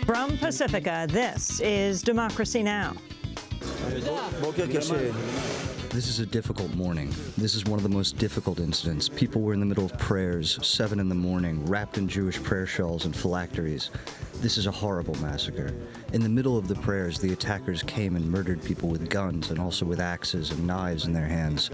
From Pacifica, this is Democracy Now! This is a difficult morning. This is one of the most difficult incidents. People were in the middle of prayers, 7 in the morning, wrapped in Jewish prayer shawls and phylacteries. This is a horrible massacre. In the middle of the prayers, the attackers came and murdered people with guns and also with axes and knives in their hands.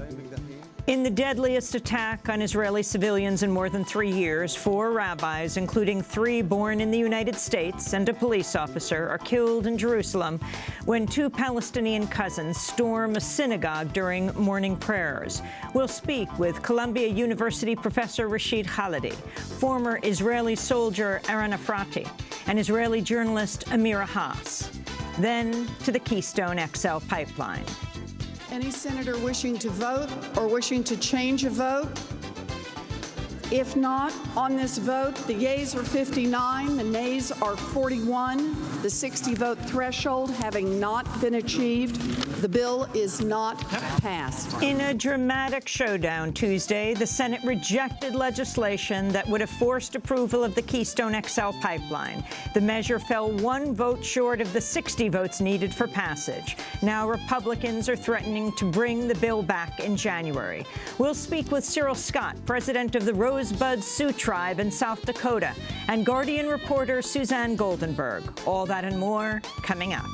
In the deadliest attack on Israeli civilians in more than 3 years, 4 rabbis, including 3 born in the United States and a police officer, are killed in Jerusalem when 2 Palestinian cousins storm a synagogue during morning prayers. We'll speak with Columbia University professor Rashid Khalidi, former Israeli soldier Aaron Efrati, and Israeli journalist Amira Haas. Then to the Keystone XL pipeline. Any senator wishing to vote or wishing to change a vote? If not, on this vote, the yeas are 59, the nays are 41. The 60-vote threshold having not been achieved, the bill is not passed. In a dramatic showdown Tuesday, the Senate rejected legislation that would have forced approval of the Keystone XL pipeline. The measure fell 1 vote short of the 60 votes needed for passage. Now Republicans are threatening to bring the bill back in January. We'll speak with Cyril Scott, president of the Rosebud Sioux Tribe in South Dakota, and Guardian reporter Suzanne Goldenberg. All that and more coming up.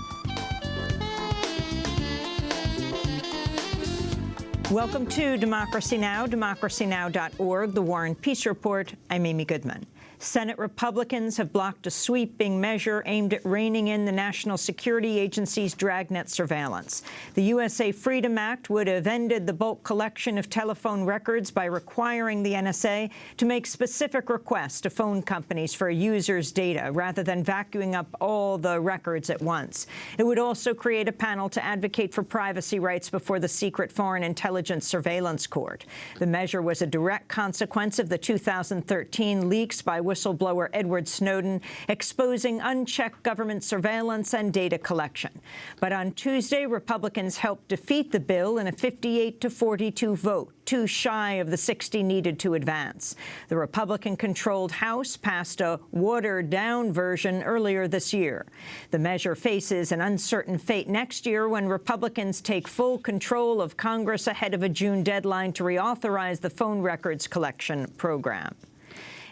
Welcome to Democracy Now!, democracynow.org, The War and Peace Report. I'm Amy Goodman. Senate Republicans have blocked a sweeping measure aimed at reining in the National Security Agency's dragnet surveillance. The USA Freedom Act would have ended the bulk collection of telephone records by requiring the NSA to make specific requests to phone companies for a user's data rather than vacuuming up all the records at once. It would also create a panel to advocate for privacy rights before the Secret Foreign Intelligence Surveillance Court. The measure was a direct consequence of the 2013 leaks by whistleblower Edward Snowden exposing unchecked government surveillance and data collection. But on Tuesday, Republicans helped defeat the bill in a 58-42 vote, too shy of the 60 needed to advance. The Republican-controlled House passed a watered-down version earlier this year. The measure faces an uncertain fate next year when Republicans take full control of Congress ahead of a June deadline to reauthorize the phone records collection program.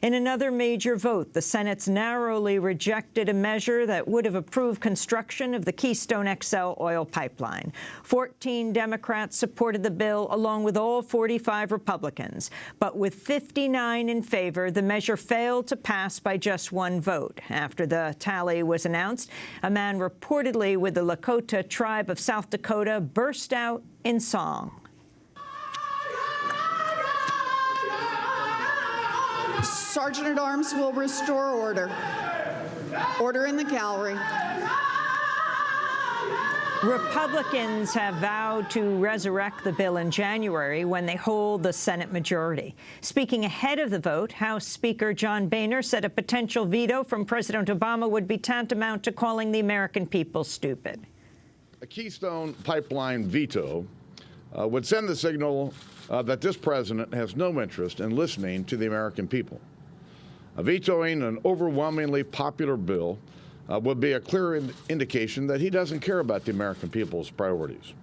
In another major vote, the Senate's narrowly rejected a measure that would have approved construction of the Keystone XL oil pipeline. 14 Democrats supported the bill, along with all 45 Republicans. But with 59 in favor, the measure failed to pass by just 1 vote. After the tally was announced, a man reportedly with the Lakota tribe of South Dakota burst out in song. Sergeant-at-Arms will restore order. Order in the gallery. Republicans have vowed to resurrect the bill in January when they hold the Senate majority. Speaking ahead of the vote, House Speaker John Boehner said a potential veto from President Obama would be tantamount to calling the American people stupid. A Keystone pipeline veto would send the signal that this president has no interest in listening to the American people. Vetoing an overwhelmingly popular bill would be a clear indication that he doesn't care about the American people's priorities.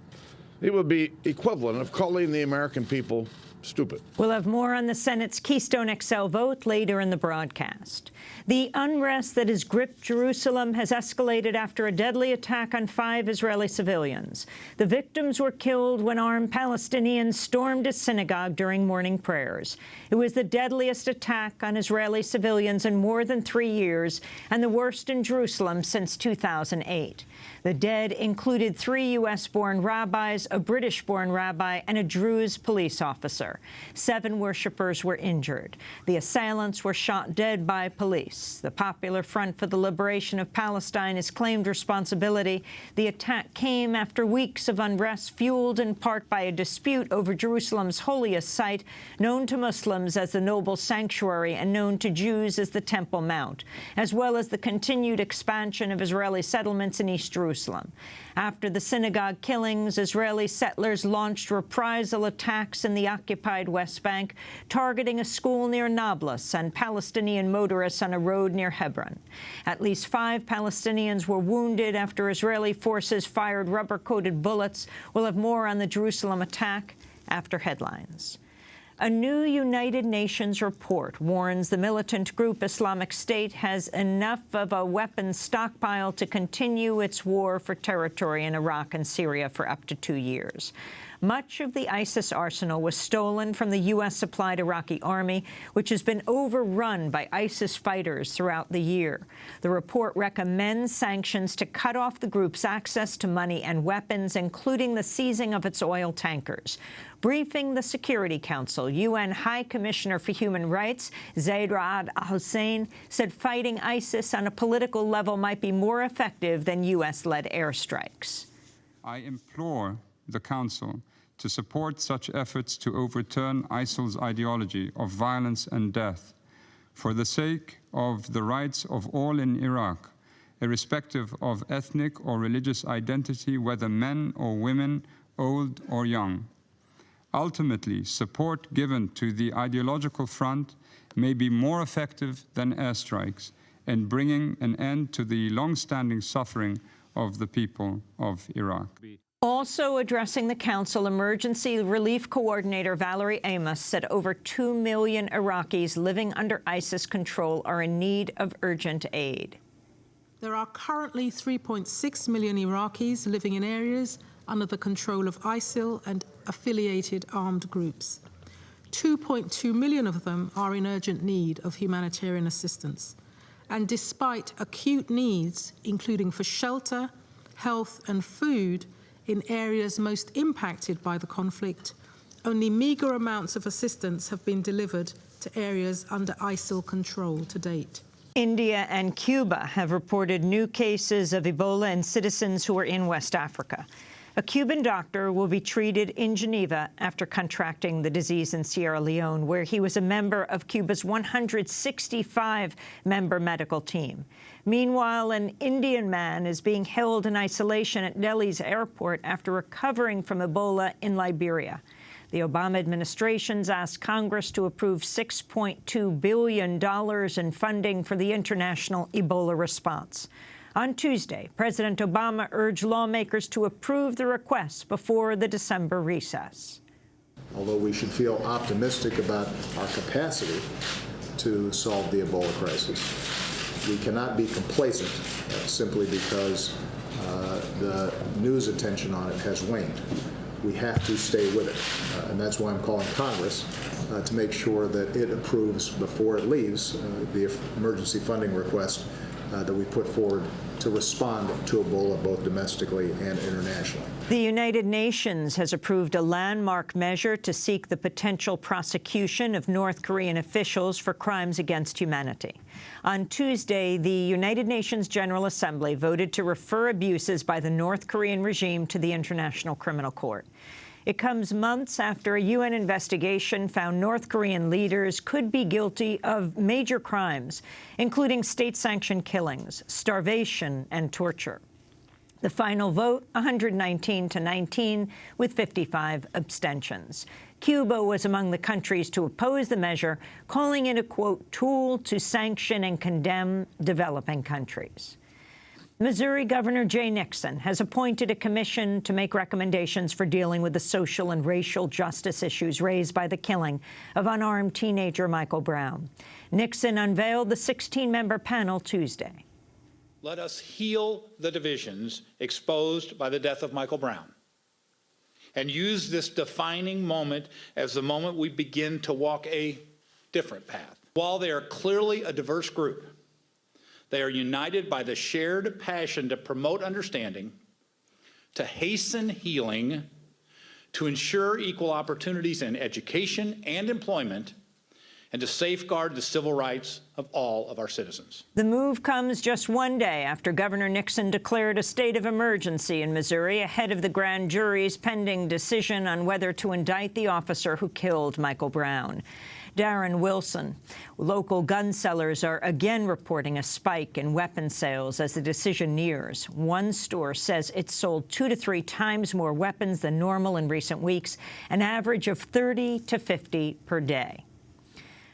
It would be equivalent of calling the American people stupid. We'll have more on the Senate's Keystone XL vote later in the broadcast. The unrest that has gripped Jerusalem has escalated after a deadly attack on 5 Israeli civilians. The victims were killed when armed Palestinians stormed a synagogue during morning prayers. It was the deadliest attack on Israeli civilians in more than 3 years and the worst in Jerusalem since 2008. The dead included 3 U.S.-born rabbis, a British-born rabbi, and a Druze police officer. 7 worshippers were injured. The assailants were shot dead by police. The Popular Front for the Liberation of Palestine has claimed responsibility. The attack came after weeks of unrest, fueled in part by a dispute over Jerusalem's holiest site, known to Muslims as the Noble Sanctuary and known to Jews as the Temple Mount, as well as the continued expansion of Israeli settlements in East Jerusalem. After the synagogue killings, Israeli settlers launched reprisal attacks in the occupied occupied West Bank, targeting a school near Nablus and Palestinian motorists on a road near Hebron. At least 5 Palestinians were wounded after Israeli forces fired rubber-coated bullets. We'll have more on the Jerusalem attack after headlines. A new United Nations report warns the militant group Islamic State has enough of a weapons stockpile to continue its war for territory in Iraq and Syria for up to 2 years. Much of the ISIS arsenal was stolen from the U.S.-supplied Iraqi army, which has been overrun by ISIS fighters throughout the year. The report recommends sanctions to cut off the group's access to money and weapons, including the seizing of its oil tankers. Briefing the Security Council, UN High Commissioner for Human Rights Zeid Ra'ad al-Hussein said fighting ISIS on a political level might be more effective than U.S.-led airstrikes. I implore the Council to support such efforts to overturn ISIL's ideology of violence and death for the sake of the rights of all in Iraq, irrespective of ethnic or religious identity, whether men or women, old or young. Ultimately, support given to the ideological front may be more effective than airstrikes in bringing an end to the long-standing suffering of the people of Iraq. Also addressing the Council, Emergency Relief Coordinator Valerie Amos said over 2 million Iraqis living under ISIS control are in need of urgent aid. There are currently 3.6 million Iraqis living in areas under the control of ISIL and affiliated armed groups. 2.2 million of them are in urgent need of humanitarian assistance. And despite acute needs, including for shelter, health and food, in areas most impacted by the conflict, only meager amounts of assistance have been delivered to areas under ISIL control to date. India and Cuba have reported new cases of Ebola in citizens who are in West Africa. A Cuban doctor will be treated in Geneva after contracting the disease in Sierra Leone, where he was a member of Cuba's 165-member medical team. Meanwhile, an Indian man is being held in isolation at Delhi's airport after recovering from Ebola in Liberia. The Obama administration's asked Congress to approve $6.2 billion in funding for the international Ebola response. On Tuesday, President Obama urged lawmakers to approve the request before the December recess. Although we should feel optimistic about our capacity to solve the Ebola crisis, we cannot be complacent simply because the news attention on it has waned. We have to stay with it, and that's why I'm calling Congress to make sure that it approves before it leaves the emergency funding request that we put forward to respond to Ebola both domestically and internationally. The United Nations has approved a landmark measure to seek the potential prosecution of North Korean officials for crimes against humanity. On Tuesday, the United Nations General Assembly voted to refer abuses by the North Korean regime to the International Criminal Court. It comes months after a UN investigation found North Korean leaders could be guilty of major crimes, including state-sanctioned killings, starvation, and torture. The final vote, 119 to 19, with 55 abstentions. Cuba was among the countries to oppose the measure, calling it a, quote, tool to sanction and condemn developing countries. Missouri Governor Jay Nixon has appointed a commission to make recommendations for dealing with the social and racial justice issues raised by the killing of unarmed teenager Michael Brown. Nixon unveiled the 16-member panel Tuesday. Let us heal the divisions exposed by the death of Michael Brown and use this defining moment as the moment we begin to walk a different path. While they are clearly a diverse group, they are united by the shared passion to promote understanding, to hasten healing, to ensure equal opportunities in education and employment, and to safeguard the civil rights of all of our citizens. The move comes just one day after Governor Nixon declared a state of emergency in Missouri ahead of the grand jury's pending decision on whether to indict the officer who killed Michael Brown. Darren Wilson. Local gun sellers are again reporting a spike in weapon sales as the decision nears. One store says it sold 2 to 3 times more weapons than normal in recent weeks, an average of 30 to 50 per day.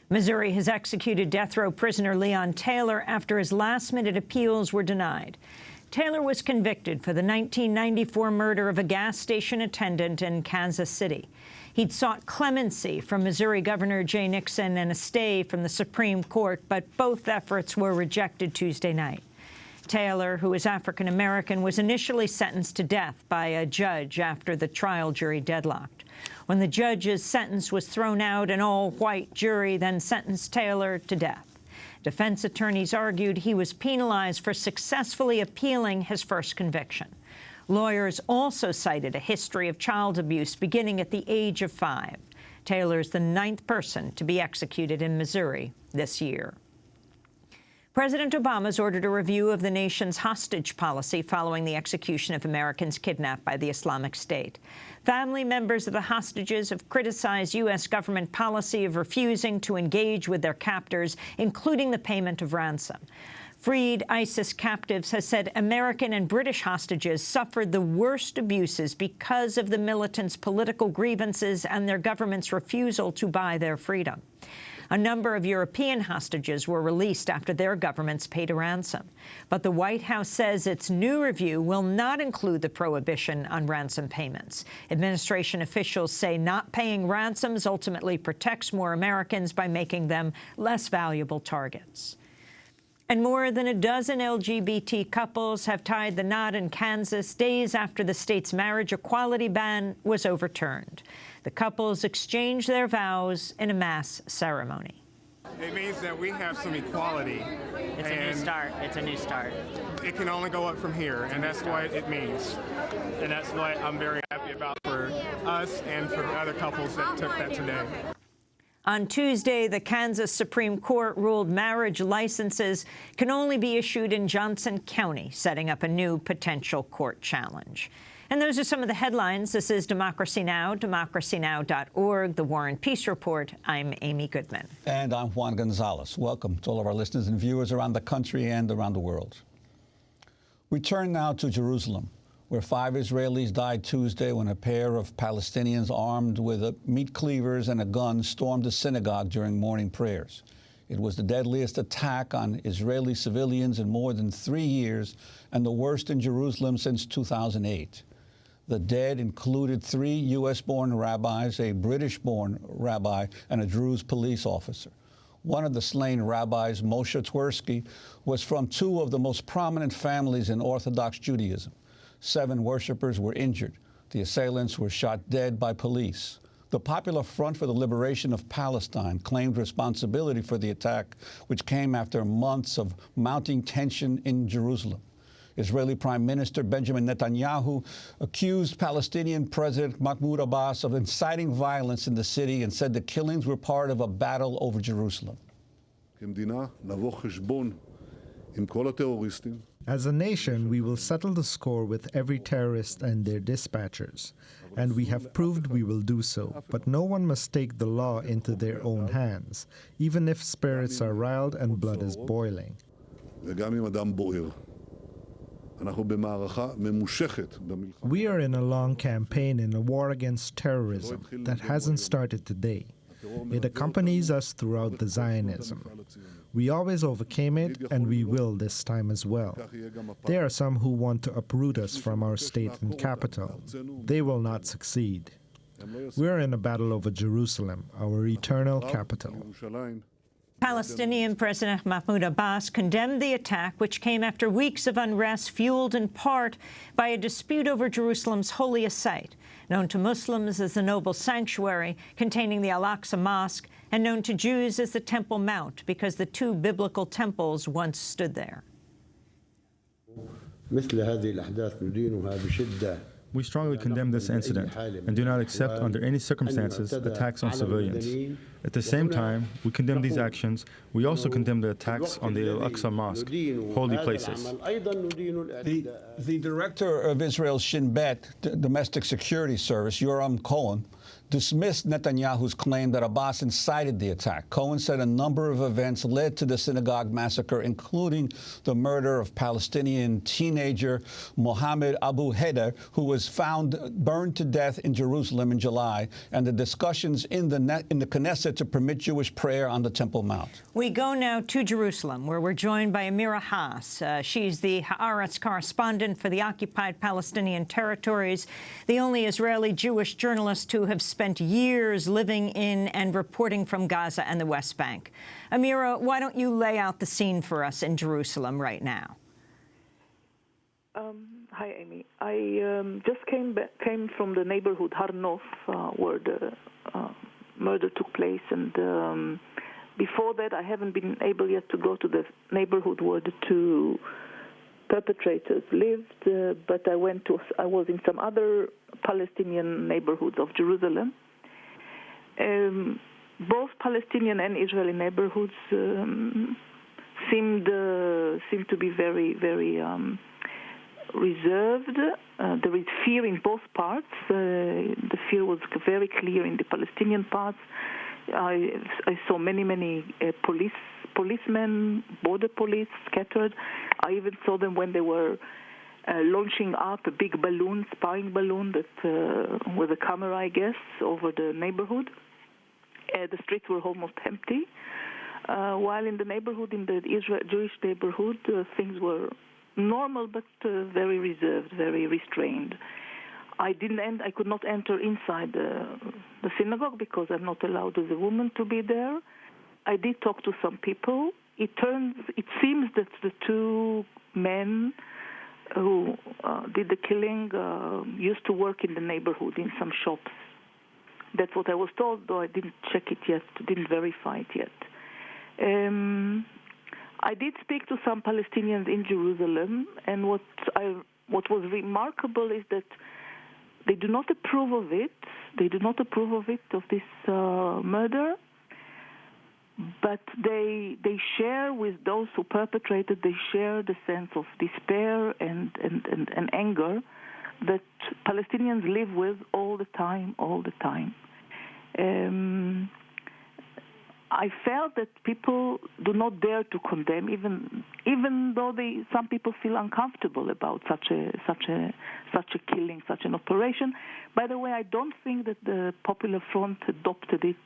Missouri has executed death row prisoner Leon Taylor after his last-minute appeals were denied. Taylor was convicted for the 1994 murder of a gas station attendant in Kansas City. He'd sought clemency from Missouri Governor Jay Nixon and a stay from the Supreme Court, but both efforts were rejected Tuesday night. Taylor, who is African-American, was initially sentenced to death by a judge after the trial jury deadlocked. When the judge's sentence was thrown out, an all-white jury then sentenced Taylor to death. Defense attorneys argued he was penalized for successfully appealing his first conviction. Lawyers also cited a history of child abuse beginning at the age of 5. Taylor's the 9th person to be executed in Missouri this year. President Obama's ordered a review of the nation's hostage policy following the execution of Americans kidnapped by the Islamic State. Family members of the hostages have criticized U.S. government policy of refusing to engage with their captors, including the payment of ransom. Freed ISIS captives has said American and British hostages suffered the worst abuses because of the militants' political grievances and their government's refusal to buy their freedom. A number of European hostages were released after their governments paid a ransom. But the White House says its new review will not include the prohibition on ransom payments. Administration officials say not paying ransoms ultimately protects more Americans by making them less valuable targets. And more than a dozen LGBT couples have tied the knot in Kansas days after the state's marriage equality ban was overturned. The couples exchanged their vows in a mass ceremony. It means that we have some equality. It's a new start. It's a new start. It can only go up from here, and that's what it means. And that's what I'm very happy about for us and for the other couples that took that today. On Tuesday, the Kansas Supreme Court ruled marriage licenses can only be issued in Johnson County, setting up a new potential court challenge. And those are some of the headlines. This is Democracy Now!, democracynow.org, The War and Peace Report. I'm Amy Goodman. And I'm Juan Gonzalez. Welcome to all of our listeners and viewers around the country and around the world. We turn now to Jerusalem, where 5 Israelis died Tuesday when a pair of Palestinians armed with meat cleavers and a gun stormed a synagogue during morning prayers. It was the deadliest attack on Israeli civilians in more than 3 years and the worst in Jerusalem since 2008. The dead included 3 U.S.-born rabbis, a British-born rabbi, and a Druze police officer. One of the slain rabbis, Moshe Twersky, was from 2 of the most prominent families in Orthodox Judaism. 7 worshippers were injured. The assailants were shot dead by police. The Popular Front for the Liberation of Palestine claimed responsibility for the attack, which came after months of mounting tension in Jerusalem. Israeli Prime Minister Benjamin Netanyahu accused Palestinian President Mahmoud Abbas of inciting violence in the city and said the killings were part of a battle over Jerusalem. As a nation, we will settle the score with every terrorist and their dispatchers, and we have proved we will do so. But no one must take the law into their own hands, even if spirits are riled and blood is boiling. We are in a long campaign in a war against terrorism that hasn't started today. It accompanies us throughout the Zionism. We always overcame it, and we will this time as well. There are some who want to uproot us from our state and capital. They will not succeed. We're in a battle over Jerusalem, our eternal capital. Palestinian President Mahmoud Abbas condemned the attack, which came after weeks of unrest fueled in part by a dispute over Jerusalem's holiest site, known to Muslims as the Noble Sanctuary, containing the Al-Aqsa Mosque, and known to Jews as the Temple Mount, because the 2 biblical temples once stood there. We strongly condemn this incident and do not accept under any circumstances attacks on civilians. At the same time, we condemn these actions. We also condemn the attacks on the Al-Aqsa Mosque, holy places. The director of Israel's Shin Bet, Domestic Security Service, Yoram Cohen, dismissed Netanyahu's claim that Abbas incited the attack. Cohen said a number of events led to the synagogue massacre, including the murder of Palestinian teenager Mohammed Abu Haider, who was found burned to death in Jerusalem in July, and the discussions in the Knesset to permit Jewish prayer on the Temple Mount. We go now to Jerusalem, where we're joined by Amira Haas. She's the Haaretz correspondent for the occupied Palestinian territories, the only Israeli Jewish journalist to have spent years living in and reporting from Gaza and the West Bank. Amira, why don't you lay out the scene for us in Jerusalem right now? Hi, Amy. I just came from the neighborhood Har Nof, where the murder took place, and before that, I haven't been able yet to go to the neighborhood where the two perpetrators lived, but I was in some other Palestinian neighborhoods of Jerusalem. Both Palestinian and Israeli neighborhoods seem to be very, very reserved. There is fear in both parts. The fear was very clear in the Palestinian parts. I saw many policemen, border police scattered. I even saw them when they were launching up a big balloon, spying balloon that with a camera, I guess, over the neighborhood. The streets were almost empty. While in the neighborhood, in the Jewish neighborhood, things were normal but very reserved, very restrained. I could not enter inside the synagogue because I'm not allowed as a woman to be there. I did talk to some people. It seems that the two men who did the killing used to work in the neighborhood in some shops. That's what I was told, though I didn't check it yet, didn't verify it yet. I did speak to some Palestinians in Jerusalem, and what was remarkable is that they do not approve of it. They do not approve of it, of this murder, but they share with those who perpetrated. They share the sense of despair and anger that Palestinians live with all the time. I felt that people do not dare to condemn, even though some people feel uncomfortable about such a killing, such an operation. By the way, I don't think that the Popular Front adopted it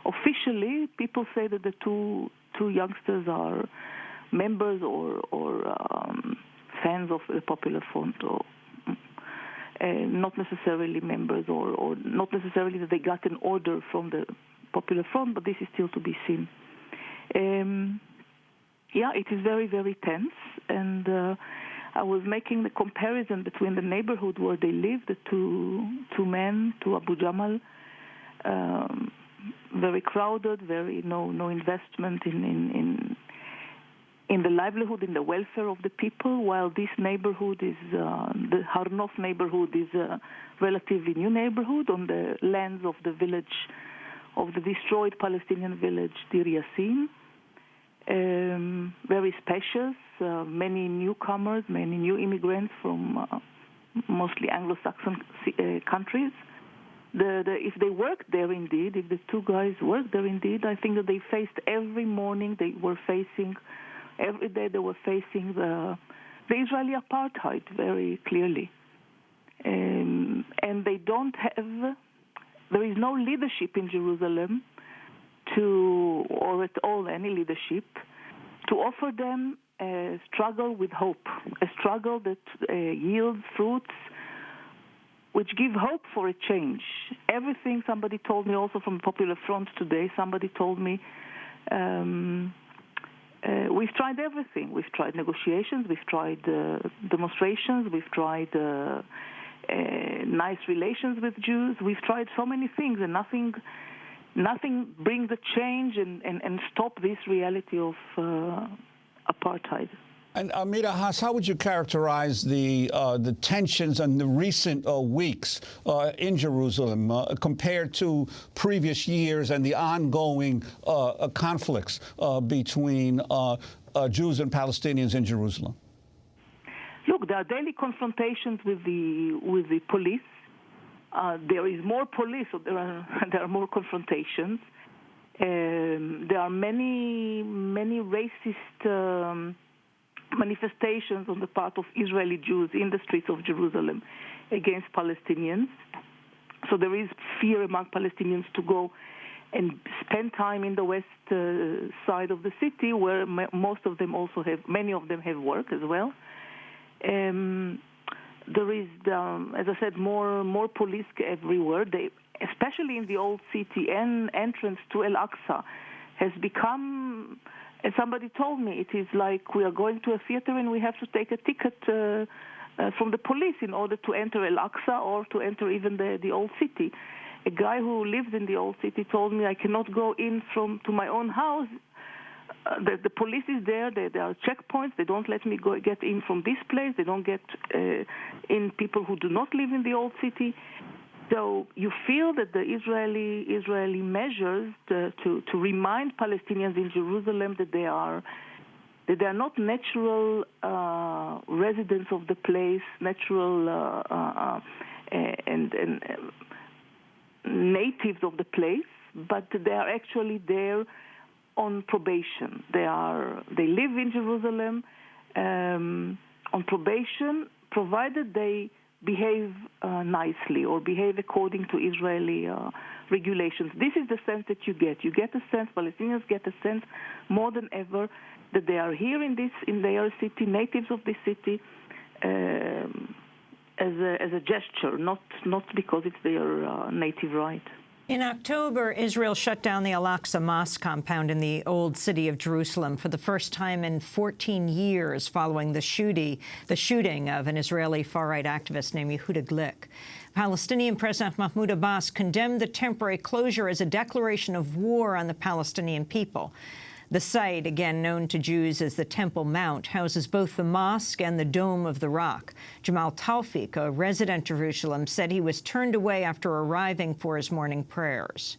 officially. People say that the two youngsters are members or fans of the Popular Front, or not necessarily members, or not necessarily that they got an order from the Popular Front, but this is still to be seen. It is very, very tense, and I was making the comparison between the neighborhood where they live, the two men, to Abu Jamal, very crowded, very no investment in the livelihood, in the welfare of the people, while this neighborhood is, the Har Nof neighborhood is a relatively new neighborhood on the lands of the village, of the destroyed Palestinian village, Dir Yassin. Very spacious, many newcomers, many new immigrants from mostly Anglo-Saxon countries. If they worked there indeed, if the two guys worked there indeed, I think that they faced every morning, every day they were facing the Israeli apartheid very clearly. And they don't have, there is no leadership in Jerusalem or at all any leadership, to offer them a struggle with hope, a struggle that yields fruits which give hope for a change. Everything, somebody told me also from the Popular Front today, somebody told me, we've tried everything. We've tried negotiations, we've tried demonstrations, we've tried nice relations with Jews. We've tried so many things, and nothing brings a change and stop this reality of apartheid. And Amira Haas, how would you characterize the tensions in the recent weeks in Jerusalem compared to previous years and the ongoing conflicts between Jews and Palestinians in Jerusalem? Look, there are daily confrontations with the police. There is more police, so there are more confrontations. There are many racist manifestations on the part of Israeli Jews in the streets of Jerusalem against Palestinians. So there is fear among Palestinians to go and spend time in the west side of the city, where many of them have work as well. There is, as I said, more police everywhere. Especially in the old city, and entrance to Al-Aqsa has become, as somebody told me, it is like we are going to a theater and we have to take a ticket from the police in order to enter Al-Aqsa or to enter even the old city. A guy who lives in the old city told me, I cannot go in to my own house. The police is there. There are checkpoints. They don't let me get in from this place. They don't get in people who do not live in the old city. So you feel that the Israeli measures to remind Palestinians in Jerusalem that they are not natural residents of the place, natural and natives of the place, but they are actually there on probation. They live in Jerusalem on probation, provided they behave nicely or behave according to Israeli regulations. This is the sense that you get. You get a sense, Palestinians get a sense more than ever that they are here in their city, natives of this city, as a gesture, not because it's their native right. In October, Israel shut down the Al-Aqsa Mosque compound in the old city of Jerusalem for the first time in 14 years following the shooting of an Israeli far-right activist named Yehuda Glick. Palestinian President Mahmoud Abbas condemned the temporary closure as a declaration of war on the Palestinian people. The site, again known to Jews as the Temple Mount, houses both the mosque and the Dome of the Rock. Jamal Tawfiq, a resident of Jerusalem, said he was turned away after arriving for his morning prayers.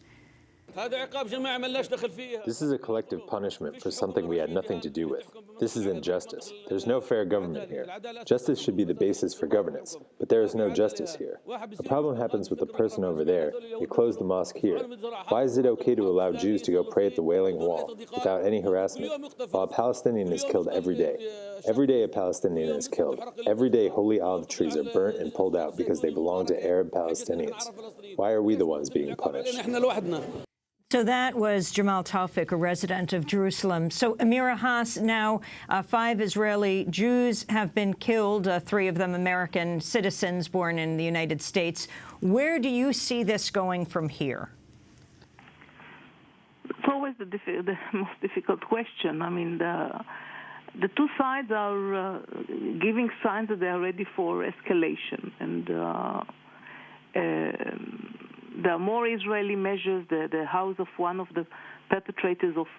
This is a collective punishment for something we had nothing to do with. This is injustice. There's no fair government here. Justice should be the basis for governance, but there is no justice here. A problem happens with the person over there. They close the mosque here. Why is it okay to allow Jews to go pray at the Wailing Wall without any harassment, while a Palestinian is killed every day? Every day a Palestinian is killed. Every day holy olive trees are burnt and pulled out because they belong to Arab Palestinians. Why are we the ones being punished? So that was Jamal Tawfiq, a resident of Jerusalem. So, Amira Haas, now 5 Israeli Jews have been killed, 3 of them American citizens born in the United States. Where do you see this going from here? It's always the most difficult question. I mean, the two sides are giving signs that they are ready for escalation, and there are more Israeli measures. The house of one of the perpetrators of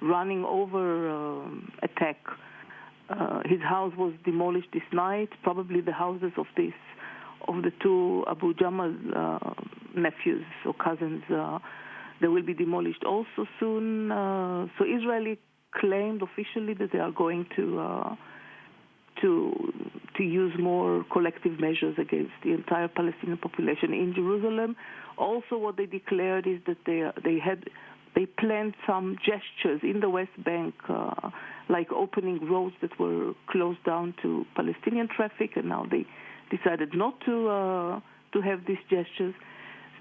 running over attack, his house was demolished this night. Probably the houses of the 2 Abu Jamal nephews or cousins, they will be demolished also soon. So Israeli claimed officially that they are going to use more collective measures against the entire Palestinian population in Jerusalem. Also, what they declared is that they planned some gestures in the West Bank, like opening roads that were closed down to Palestinian traffic, and now they decided not to have these gestures.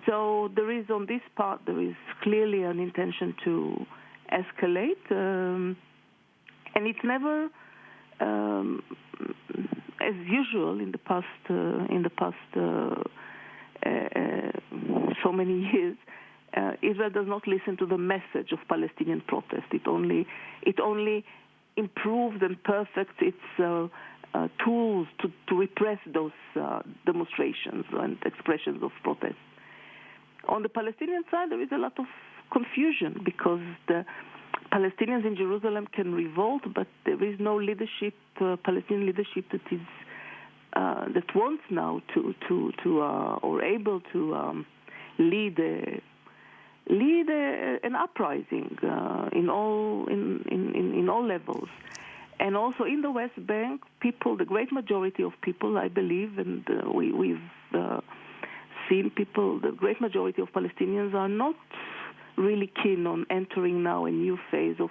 So there is, on this part, there is clearly an intention to escalate, and it's never. As usual in the past so many years, Israel does not listen to the message of Palestinian protest. It only improves and perfects its tools to repress those demonstrations and expressions of protest. On the Palestinian side, there is a lot of confusion because the Palestinians in Jerusalem can revolt, but there is no leadership, Palestinian leadership that is that wants now to or able to lead an uprising in all levels. And also in the West Bank, people, the great majority of people, I believe, and we've seen people, the great majority of Palestinians are not really keen on entering now a new phase of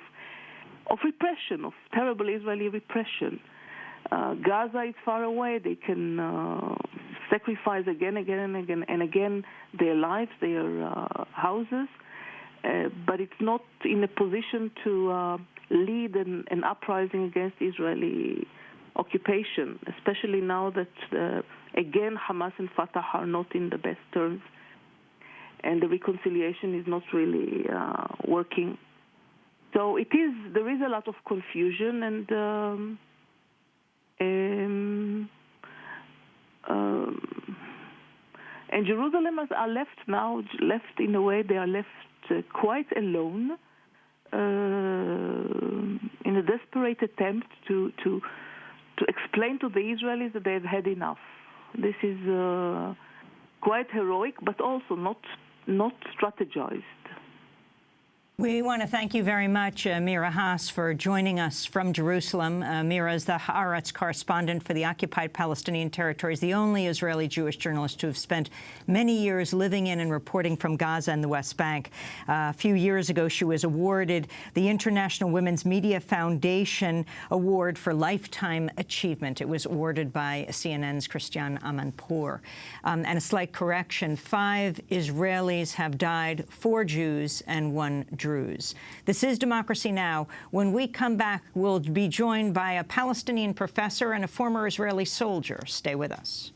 repression, of terrible Israeli repression. Gaza is far away. They can sacrifice again and again their lives, their houses, but it's not in a position to lead an uprising against Israeli occupation, especially now that, again, Hamas and Fatah are not in the best terms, and the reconciliation is not really working. So there is a lot of confusion, and Jerusalem are left in a way, they are left quite alone in a desperate attempt to explain to the Israelis that they've had enough. This is quite heroic, but also not strategized. We want to thank you very much, Mira Haas, for joining us from Jerusalem. Mira is the Haaretz correspondent for the occupied Palestinian territories, the only Israeli Jewish journalist to have spent many years living in and reporting from Gaza and the West Bank. A few years ago, she was awarded the International Women's Media Foundation Award for Lifetime Achievement. It was awarded by CNN's Christiane Amanpour. And a slight correction, 5 Israelis have died, 4 Jews and 1 Druze. This is Democracy Now! When we come back, we'll be joined by a Palestinian professor and a former Israeli soldier. Stay with us.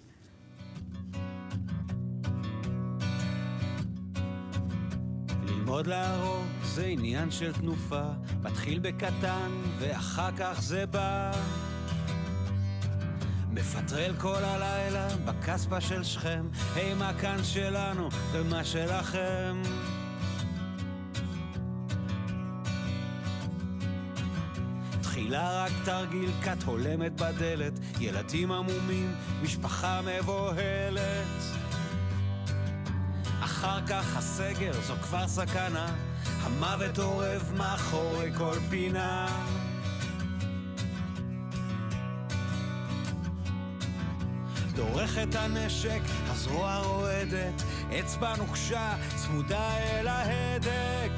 ללמוד להרוג זה עניין של תנופה, מתחיל בקטן ואחר כך זה בא. מפטרל כל הלילה בקסבה של שכם, היי מה כאן שלנו ומה שלכם. תחילה רק תרגיל, כת הולמת בדלת, ילדים עמומים, משפחה מבוהלת. אחר כך הסגר, זו כבר סכנה, המוות עורב מאחורי כל פינה. דורכת הנשק, הזרוע רועדת, אצבע נוקשה, צמודה אל ההדק.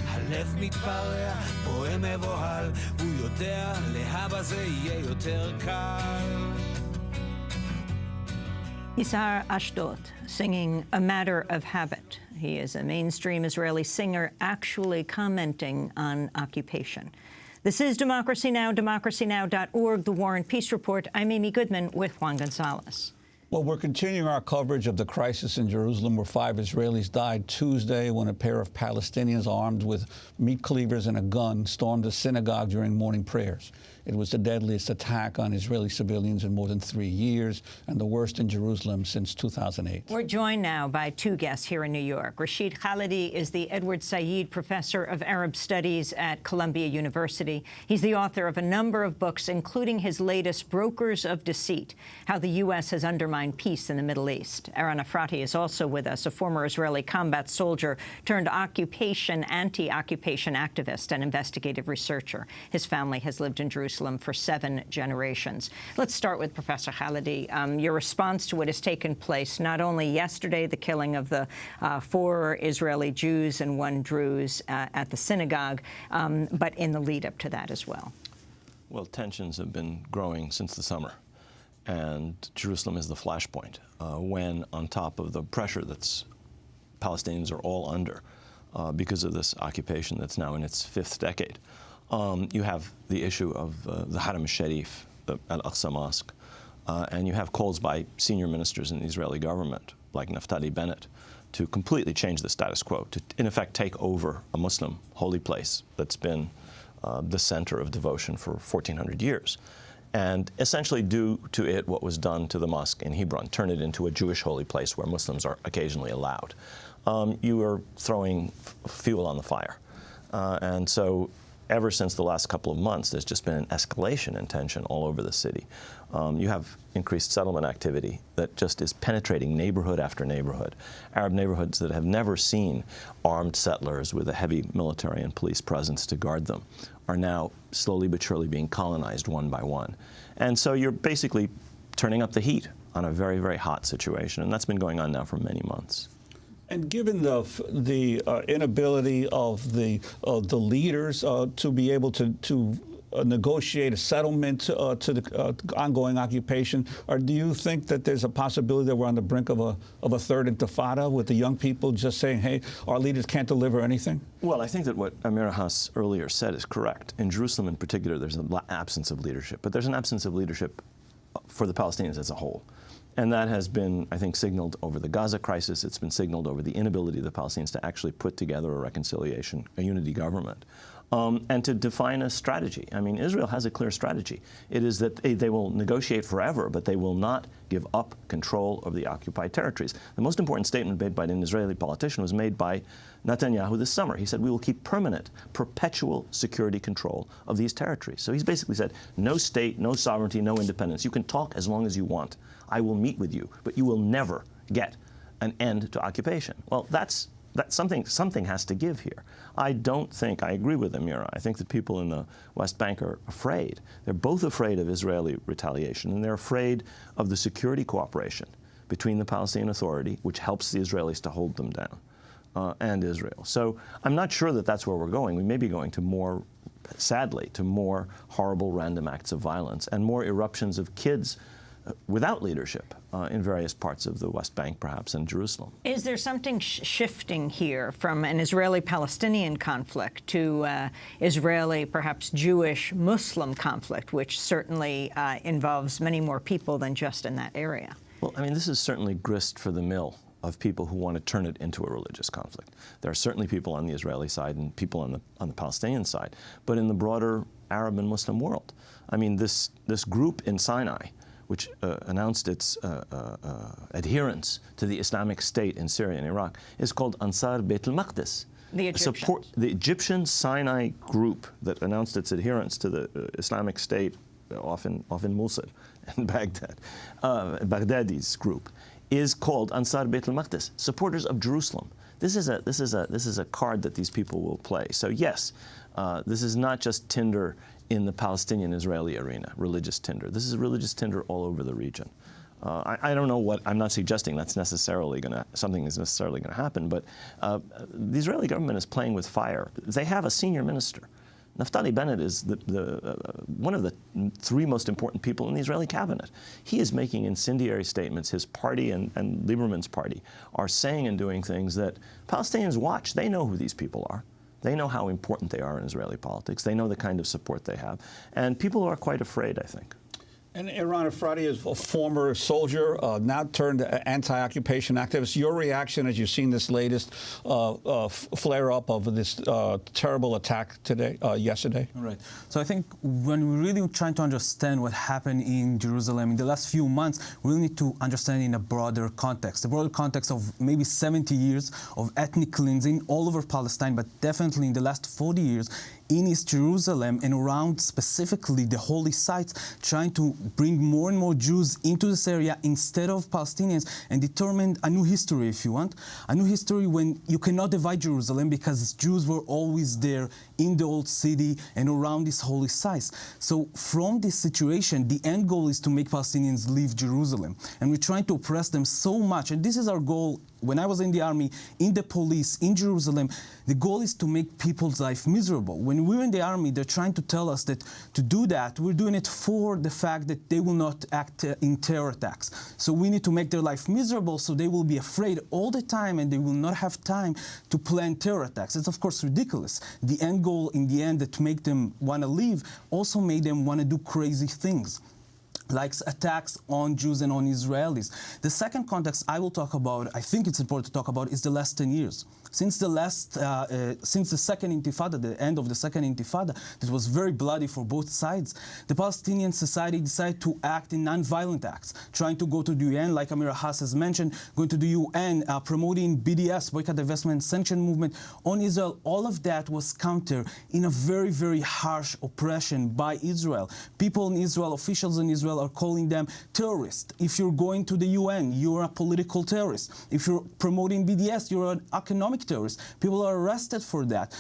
הלב מתפרע, פועם מבוהל, הוא יודע, להבא זה יהיה יותר קל. Yisar Ashdod, singing A Matter of Habit. He is a mainstream Israeli singer actually commenting on occupation. This is Democracy Now!, democracynow.org, The War and Peace Report. I'm Amy Goodman with Juan Gonzalez. Well, we're continuing our coverage of the crisis in Jerusalem, where 5 Israelis died Tuesday when a pair of Palestinians armed with meat cleavers and a gun stormed a synagogue during morning prayers. It was the deadliest attack on Israeli civilians in more than 3 years and the worst in Jerusalem since 2008. We're joined now by 2 guests here in New York. Rashid Khalidi is the Edward Said Professor of Arab Studies at Columbia University. He's the author of a number of books, including his latest, Brokers of Deceit, How the U.S. Has Undermined Peace in the Middle East. Aaron Efrati is also with us, a former Israeli combat soldier turned anti-occupation activist and investigative researcher. His family has lived in Jerusalem for 7 generations. Let's start with Professor Khalidi. Your response to what has taken place, not only yesterday, the killing of the 4 Israeli Jews and 1 Druze at the synagogue, but in the lead-up to that as well. Well, tensions have been growing since the summer, and Jerusalem is the flashpoint when, on top of the pressure that's Palestinians are all under because of this occupation that's now in its 5th decade. You have the issue of the Haram al-Sharif, the Al-Aqsa Mosque, and you have calls by senior ministers in the Israeli government, like Naftali Bennett, to completely change the status quo, to, in effect, take over a Muslim holy place that's been the center of devotion for 1,400 years, and essentially do to it what was done to the mosque in Hebron, turn it into a Jewish holy place where Muslims are occasionally allowed. You are throwing fuel on the fire. And so ever since the last couple of months, there's just been an escalation in tension all over the city. You have increased settlement activity that just is penetrating neighborhood after neighborhood. Arab neighborhoods that have never seen armed settlers with a heavy military and police presence to guard them are now slowly but surely being colonized one by one. And so you're basically turning up the heat on a very, very hot situation, and that's been going on now for many months. And given the inability of the leaders to be able to negotiate a settlement to the ongoing occupation, or do you think that there's a possibility that we're on the brink of a third intifada with the young people just saying, hey, our leaders can't deliver anything? Well, I think that what Amira Haas earlier said is correct. In Jerusalem in particular, there's an absence of leadership, but there's an absence of leadership for the Palestinians as a whole. And that has been, I think, signaled over the Gaza crisis. It's been signaled over the inability of the Palestinians to actually put together a reconciliation, a unity government, and to define a strategy. I mean, Israel has a clear strategy. It is that they will negotiate forever, but they will not give up control of the occupied territories. The most important statement made by an Israeli politician was made by Netanyahu this summer. He said, we will keep permanent, perpetual security control of these territories. So he's basically said, no state, no sovereignty, no independence. You can talk as long as you want. I will meet with you, but you will never get an end to occupation. Well, that's something has to give here. I don't think, I agree with Amira, I think that people in the West Bank are afraid. They're both afraid of Israeli retaliation, and they're afraid of the security cooperation between the Palestinian Authority, which helps the Israelis to hold them down, and Israel. So I'm not sure that that's where we're going. We may be going to more, sadly, to more horrible random acts of violence and more eruptions of kids without leadership in various parts of the West Bank, perhaps, and Jerusalem. Is there something shifting here from an Israeli-Palestinian conflict to Israeli, perhaps Jewish-Muslim conflict, which certainly involves many more people than just in that area? Well, I mean, this is certainly grist for the mill of people who want to turn it into a religious conflict. There are certainly people on the Israeli side and people on the Palestinian side, but in the broader Arab and Muslim world. I mean, this group in Sinai, which announced its adherence to the Islamic State in Syria and Iraq, is called Ansar Beit al-Maqdis. The Egyptian Sinai group that announced its adherence to the Islamic State, often Mossad and Baghdad, Baghdadi's group, is called Ansar Beit al-Maqdis, supporters of Jerusalem. This is a card that these people will play. So yes, this is not just Tinder in the Palestinian-Israeli arena, religious Tinder. This is religious Tinder all over the region. I don't know what, I'm not suggesting that's necessarily something is necessarily going to happen, but the Israeli government is playing with fire. They have a senior minister. Naftali Bennett is one of the three most important people in the Israeli cabinet. He is making incendiary statements. His party and Lieberman's party are saying and doing things that Palestinians watch. They know who these people are. They know how important they are in Israeli politics. They know the kind of support they have. And people are quite afraid, I think. And Iran Efrati is a former soldier, now turned anti-occupation activist. Your reaction as you've seen this latest flare-up of this terrible attack yesterday? All right. So I think when we're really trying to understand what happened in Jerusalem in the last few months, we really need to understand in a broader context, of maybe 70 years of ethnic cleansing all over Palestine, but definitely in the last 40 years in East Jerusalem and around specifically the holy sites, trying to bring more and more Jews into this area instead of Palestinians and determine a new history, if you want. A new history when you cannot divide Jerusalem because Jews were always there in the old city and around these holy sites. So from this situation, the end goal is to make Palestinians leave Jerusalem. And we're trying to oppress them so much. And this is our goal. When I was in the army, in the police, in Jerusalem, the goal is to make people's life miserable. When we're in the army, they're trying to tell us that to do that, we're doing it for the fact that they will not act in terror attacks. So we need to make their life miserable so they will be afraid all the time and they will not have time to plan terror attacks. It's of course ridiculous. The end goal in the end that make them want to leave also made them want to do crazy things. like attacks on Jews and on Israelis. The second context I will talk about, I think it's important to talk about, is the last 10 years. Since the second Intifada, the end of the second Intifada, that was very bloody for both sides, the Palestinian society decided to act in non-violent acts, trying to go to the UN, like Amira Haas has mentioned, going to the UN, promoting BDS, boycott, divestment, sanction movement on Israel. All of that was countered in a very, very harsh oppression by Israel. People in Israel, officials in Israel, are calling them terrorists. If you're going to the UN, you're a political terrorist. If you're promoting BDS, you're an economic terrorist. People are arrested for that.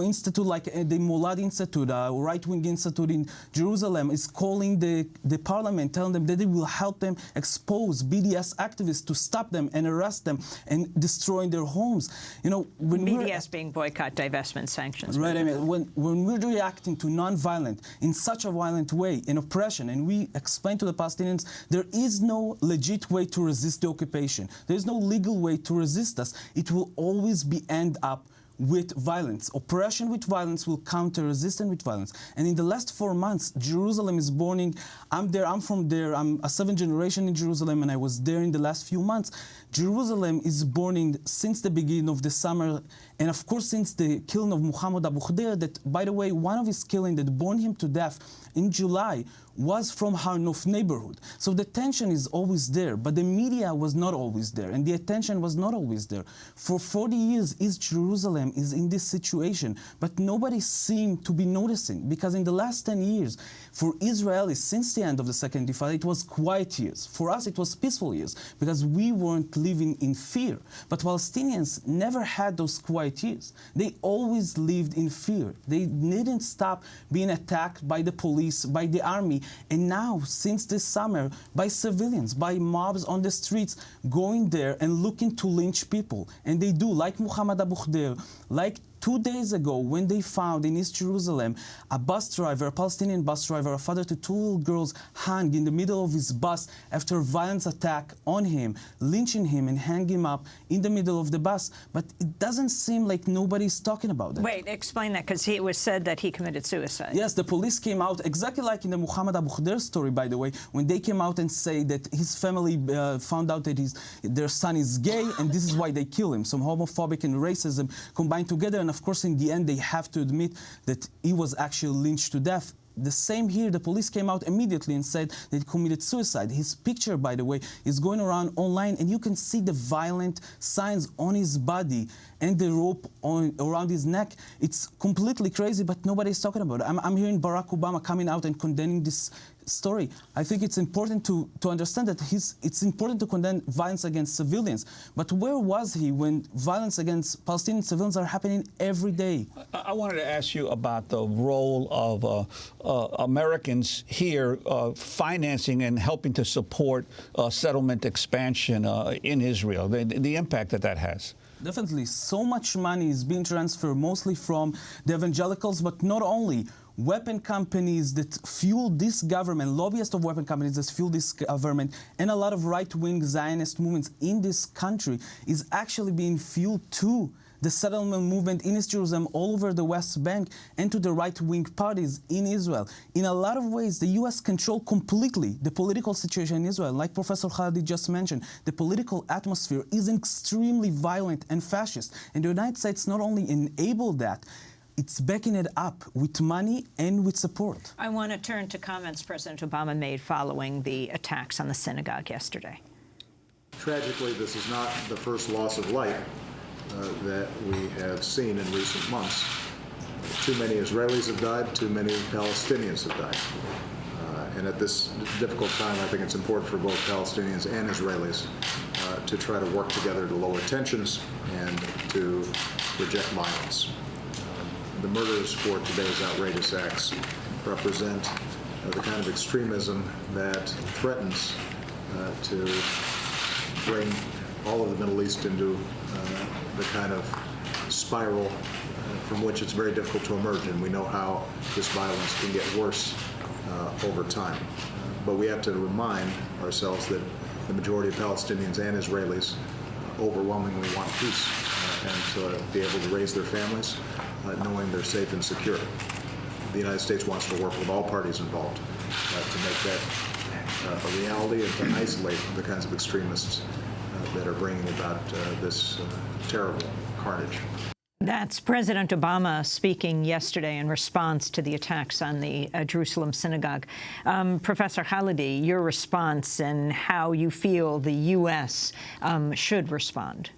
Institute like the Molad Institute, right-wing institute in Jerusalem, is calling the parliament, telling them that they will help them expose BDS activists to stop them and arrest them and destroying their homes. When BDS being boycott, divestment, sanctions. Right. I mean, when we're reacting to non-violent in such a violent way in oppression, and we explain to the Palestinians there is no legit way to resist the occupation. There is no legal way to resist us. It will always end up with violence. Oppression with violence will counter resistance with violence. And in the last 4 months, Jerusalem is burning. I'm from there. I'm a 7th generation in Jerusalem, and I was there in the last few months. Jerusalem is burning since the beginning of the summer, and of course since the killing of Muhammad Abu Khdeir, that, by the way, one of his killing that burned him to death in July was from Har Nof neighborhood. So the tension is always there, but the media was not always there, and the attention was not always there. For 40 years, East Jerusalem is in this situation, but nobody seemed to be noticing, because in the last 10 years, for Israelis, since the end of the Second Intifada, it was quiet years. For us, it was peaceful years, because we weren't living in fear. But Palestinians never had those quiet years. They always lived in fear. They didn't stop being attacked by the police, by the army, and now, since this summer, by civilians, by mobs on the streets, going there and looking to lynch people. And they do, like Muhammad Abu Khdeir, like 2 days ago, when they found in East Jerusalem a bus driver, a Palestinian bus driver, a father to 2 little girls, hung in the middle of his bus after a violent attack on him, lynching him and hang him up in the middle of the bus. But it doesn't seem like nobody's talking about that. Wait, explain that, because it was said that he committed suicide. Yes, the police came out, exactly like in the Muhammad Abu Khdeir story, by the way, when they came out and say that his family found out that their son is gay, and this is why they kill him. Some homophobic and racism combined together. And of course, in the end, they have to admit that he was actually lynched to death. The same here, the police came out immediately and said that he committed suicide. His picture, by the way, is going around online, and you can see the violent signs on his body and the rope around his neck. It's completely crazy, but nobody's talking about it. I'm hearing Barack Obama coming out and condemning this story. I think it's important to understand that it's important to condemn violence against civilians. But where was he when violence against Palestinian civilians are happening every day? I wanted to ask you about the role of Americans here financing and helping to support settlement expansion in Israel, the impact that has. Definitely. So much money is being transferred mostly from the evangelicals, but not only. Weapon companies that fuel this government, lobbyists of weapon companies that fuel this government, and a lot of right-wing Zionist movements in this country is actually being fueled to the settlement movement in East Jerusalem, all over the West Bank, and to the right-wing parties in Israel. In a lot of ways, the U.S. controls completely the political situation in Israel. Like Professor Khalidi just mentioned, the political atmosphere is extremely violent and fascist. And the United States not only enabled that, it's backing it up with money and with support. I want to turn to comments President Obama made following the attacks on the synagogue yesterday. Tragically, this is not the first loss of life that we have seen in recent months. Too many Israelis have died, too many Palestinians have died. And at this difficult time, I think it's important for both Palestinians and Israelis to try to work together to lower tensions and to reject violence. The murders for today's outrageous acts represent the kind of extremism that threatens to bring all of the Middle East into the kind of spiral from which it's very difficult to emerge, and we know how this violence can get worse over time. But we have to remind ourselves that the majority of Palestinians and Israelis overwhelmingly want peace and to be able to raise their families knowing they're safe and secure. The United States wants to work with all parties involved to make that a reality and to isolate the kinds of extremists that are bringing about this terrible carnage. That's President Obama speaking yesterday in response to the attacks on the Jerusalem synagogue. Professor Khalidi, your response and how you feel the U.S. Should respond.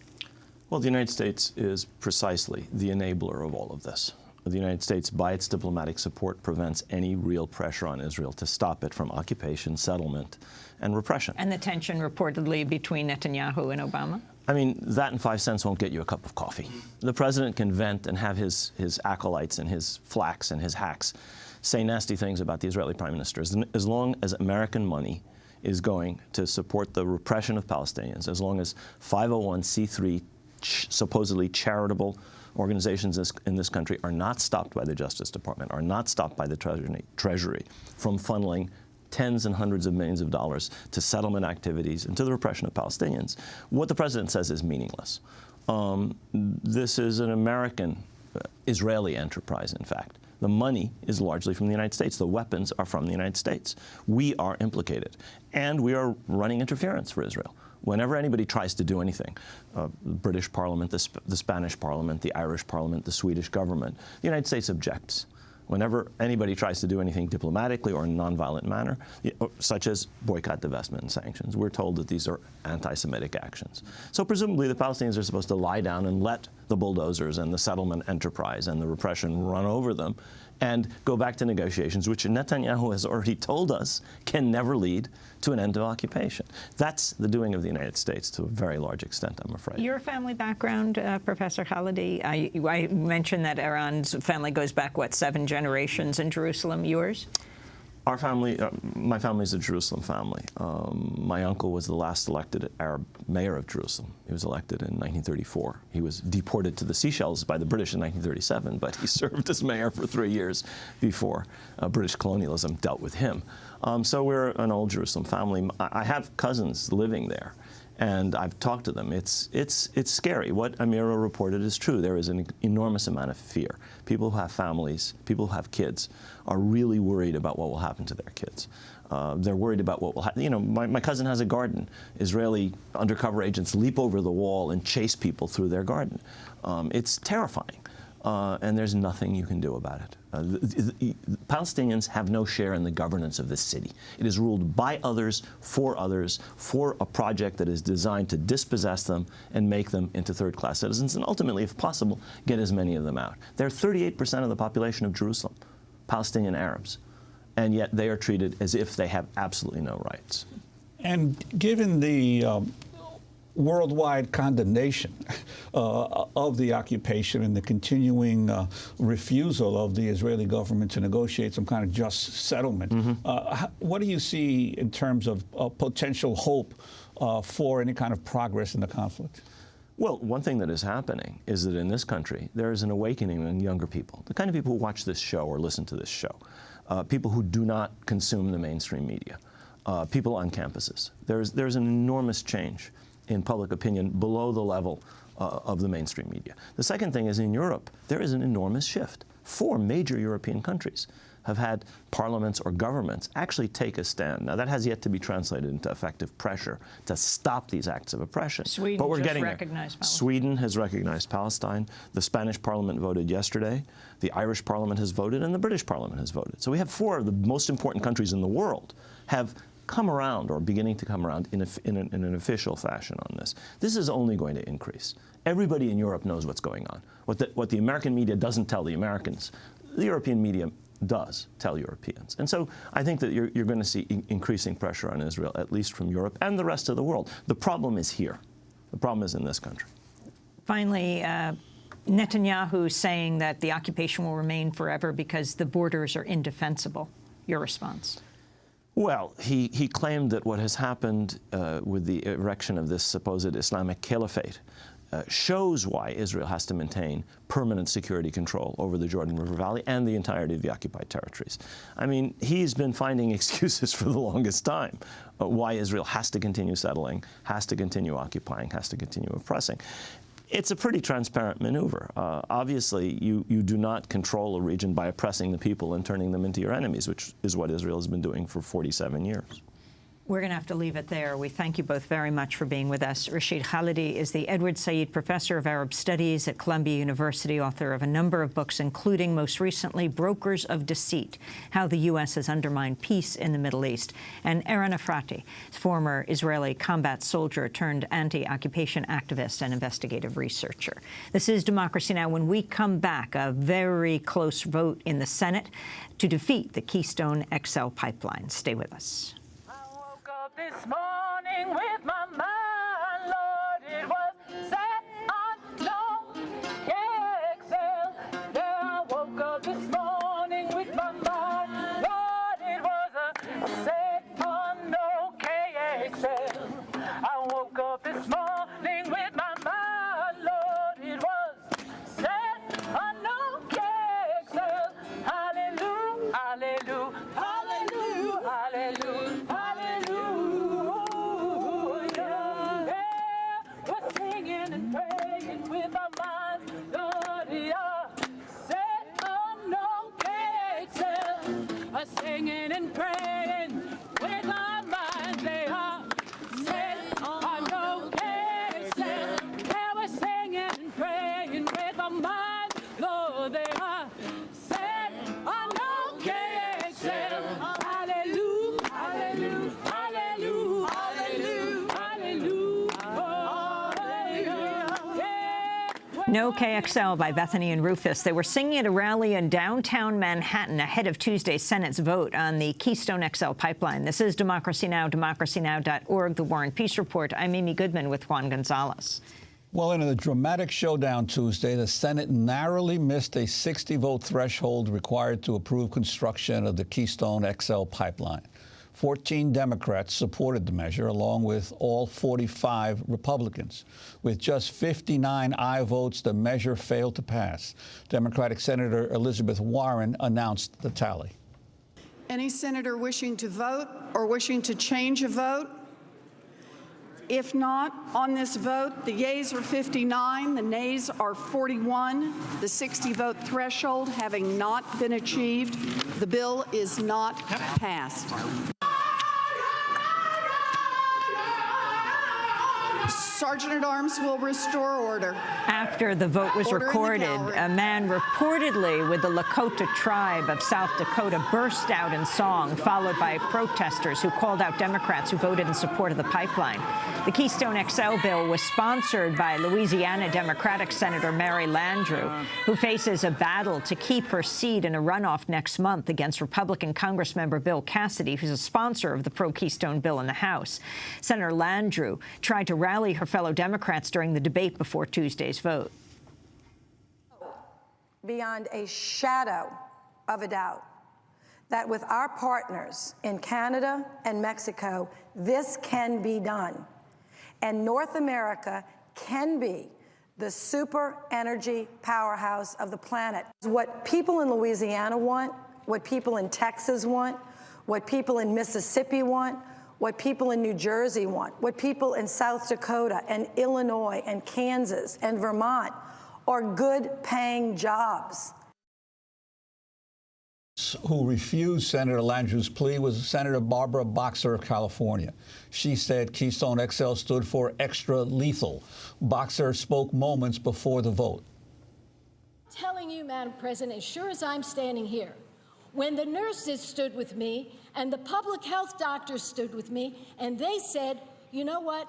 Well, the United States is precisely the enabler of all of this. The United States, by its diplomatic support, prevents any real pressure on Israel to stop it from occupation, settlement, and repression. And the tension reportedly between Netanyahu and Obama? I mean, that and 5 cents won't get you a cup of coffee. The president can vent and have his acolytes and his flacks and his hacks say nasty things about the Israeli prime minister. As long as American money is going to support the repression of Palestinians, as long as 501c3 supposedly charitable organizations in this country are not stopped by the Justice Department, are not stopped by the Treasury from funneling tens and hundreds of millions of dollars to settlement activities and to the repression of Palestinians, what the president says is meaningless. This is an American, Israeli enterprise, in fact. The money is largely from the United States. The weapons are from the United States. We are implicated, and we are running interference for Israel. Whenever anybody tries to do anything, the British Parliament, the Spanish Parliament, the Irish Parliament, the Swedish government, the United States objects. Whenever anybody tries to do anything diplomatically or in a nonviolent manner, such as boycott, divestment, and sanctions, we're told that these are anti-Semitic actions. So presumably the Palestinians are supposed to lie down and let the bulldozers and the settlement enterprise and the repression run over them and go back to negotiations, which Netanyahu has already told us can never lead to an end to occupation. That's the doing of the United States to a very large extent, I'm afraid. Your family background, Professor Khalidi, I mentioned that Iran's family goes back, what, 7 generations in Jerusalem. Yours? Our family, my family is a Jerusalem family. My uncle was the last elected Arab mayor of Jerusalem. He was elected in 1934. He was deported to the Seychelles by the British in 1937, but he served as mayor for 3 years before British colonialism dealt with him. So we're an old Jerusalem family. I have cousins living there, and I've talked to them. It's scary. What Amira reported is true. There is an enormous amount of fear. People who have families, people who have kids, are really worried about what will happen to their kids. They're worried about what will happen. You know, my cousin has a garden. Israeli undercover agents leap over the wall and chase people through their garden. It's terrifying, and there's nothing you can do about it. The Palestinians have no share in the governance of this city. It is ruled by others, for a project that is designed to dispossess them and make them into third-class citizens, and ultimately, if possible, get as many of them out. They're 38% of the population of Jerusalem, Palestinian Arabs, and yet they are treated as if they have absolutely no rights. And given the worldwide condemnation of the occupation and the continuing refusal of the Israeli government to negotiate some kind of just settlement, what do you see in terms of potential hope for any kind of progress in the conflict? Well, one thing that is happening is that in this country, there is an awakening in younger people, the kind of people who watch this show or listen to this show, people who do not consume the mainstream media, people on campuses. There's an enormous change in public opinion below the level of the mainstream media. The second thing is in Europe, there is an enormous shift. 4 major European countries have had parliaments or governments actually take a stand. Now, that has yet to be translated into effective pressure to stop these acts of oppression. Sweden but we're just getting recognized Palestine. Sweden has recognized Palestine. The Spanish parliament voted yesterday. The Irish parliament has voted, and the British parliament has voted. So we have 4 of the most important countries in the world have come around or beginning to come around in an official fashion on this. This is only going to increase. Everybody in Europe knows what's going on. What the American media doesn't tell the Americans, the European media does tell Europeans. And so I think that you're going to see increasing pressure on Israel, at least from Europe and the rest of the world. The problem is here. The problem is in this country. Finally, Netanyahu saying that the occupation will remain forever because the borders are indefensible. Your response? Well, he claimed that what has happened with the erection of this supposed Islamic caliphate shows why Israel has to maintain permanent security control over the Jordan River Valley and the entirety of the occupied territories. I mean, he's been finding excuses for the longest time why Israel has to continue settling, has to continue occupying, has to continue oppressing. It's a pretty transparent maneuver. Obviously, you do not control a region by oppressing the people and turning them into your enemies, which is what Israel has been doing for 47 years. We're going to have to leave it there. We thank you both very much for being with us. Rashid Khalidi is the Edward Said Professor of Arab Studies at Columbia University, author of a number of books, including, most recently, Brokers of Deceit, How the U.S. Has Undermined Peace in the Middle East, and Eran Efrati, former Israeli combat soldier turned anti-occupation activist and investigative researcher. This is Democracy Now! When we come back, a very close vote in the Senate to defeat the Keystone XL pipeline. Stay with us. This morning with my mind, Lord, it was set on no KXL. Yeah, I woke up this morning with my mind, Lord, it was set on no KXL. I woke up this morning with my mind, Lord, it was set on no KXL. Hallelujah, hallelujah, hallelujah, hallelujah, hallelujah. And praying with our minds, Lord, we are set on no KXL. Singing and praying with our minds, they are set on no KXL. Yeah, we're singing and praying with our minds, Lord, they are set on no KXL. Hallelujah, hallelujah, hallelujah, hallelujah, hallelujah. No KXL by Bethany and Rufus. They were singing at a rally in downtown Manhattan ahead of Tuesday's Senate's vote on the Keystone XL pipeline. This is Democracy Now!, democracynow.org, The War and Peace Report. I'm Amy Goodman with Juan Gonzalez. Well, in a dramatic showdown Tuesday, the Senate narrowly missed a 60-vote threshold required to approve construction of the Keystone XL pipeline. 14 Democrats supported the measure, along with all 45 Republicans. With just 59 aye votes, the measure failed to pass. Democratic Senator Elizabeth Warren announced the tally. Any senator wishing to vote or wishing to change a vote? If not, on this vote, the yeas are 59, the nays are 41. The 60-vote threshold having not been achieved, the bill is not passed. Sergeant-at-Arms will restore order. After the vote was recorded, a man reportedly with the Lakota tribe of South Dakota burst out in song, followed by protesters who called out Democrats who voted in support of the pipeline. The Keystone XL bill was sponsored by Louisiana Democratic Senator Mary Landrieu, who faces a battle to keep her seat in a runoff next month against Republican Congressmember Bill Cassidy, who's a sponsor of the pro-Keystone bill in the House. Senator Landrieu tried to rally her fellow Democrats during the debate before Tuesday's vote. Beyond a shadow of a doubt that with our partners in Canada and Mexico, this can be done. And North America can be the super energy powerhouse of the planet. What people in Louisiana want, what people in Texas want, what people in Mississippi want, what people in New Jersey want, what people in South Dakota and Illinois and Kansas and Vermont are good-paying jobs. Who refused Senator Landrieu's plea was Senator Barbara Boxer of California. She said Keystone XL stood for extra lethal. Boxer spoke moments before the vote. Telling you, Madam President, as sure as I'm standing here, when the nurses stood with me and the public health doctors stood with me and they said, you know what,